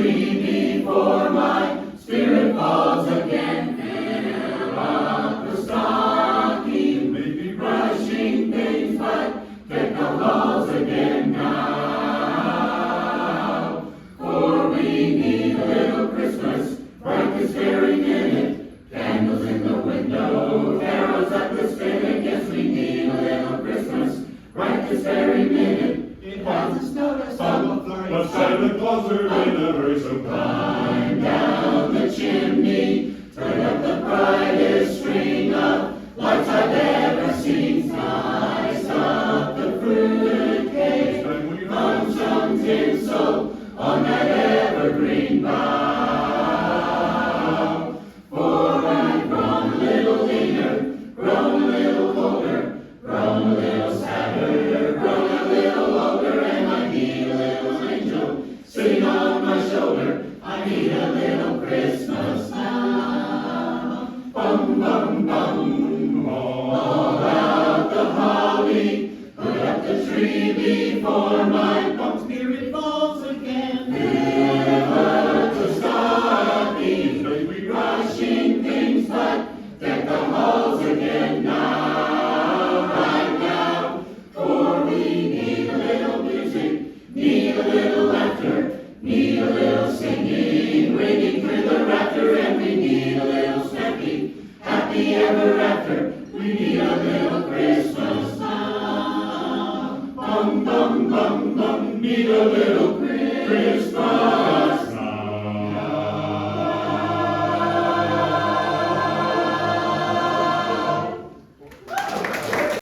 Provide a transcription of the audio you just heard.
tree before my spirit falls again. Fill up the stocking, maybe brushing things, but deck the halls again now. For we need a little Christmas right this very minute. Candles in the window, carols at the spinet. Yes, we need a little Christmas right this very minute. It hasn't snowed or summer flurry, but Santa Claus are in a hurry, so climb down the chimney, turn up the brightest string of lights I've ever seen. Slice up the fruited cake, hung some tinsel on that evergreen bough. For I've grown a little leaner, grown a little colder, grown a little sadder, grown a little older, and I need a little angel sitting on my shoulder. I need a little Christmas now. Bum, bum, bum. All out the holly, put up the tree before my spirit falls again. Fill up the stockings, baby, rushing things, but deck the halls again now, right now. For we need a little music, need a little laughter, need a little singing, ringing through the rafter, and we need a little snappy, happy ever after. We need a little Christmas now. Bum, bum, bum, bum, need a little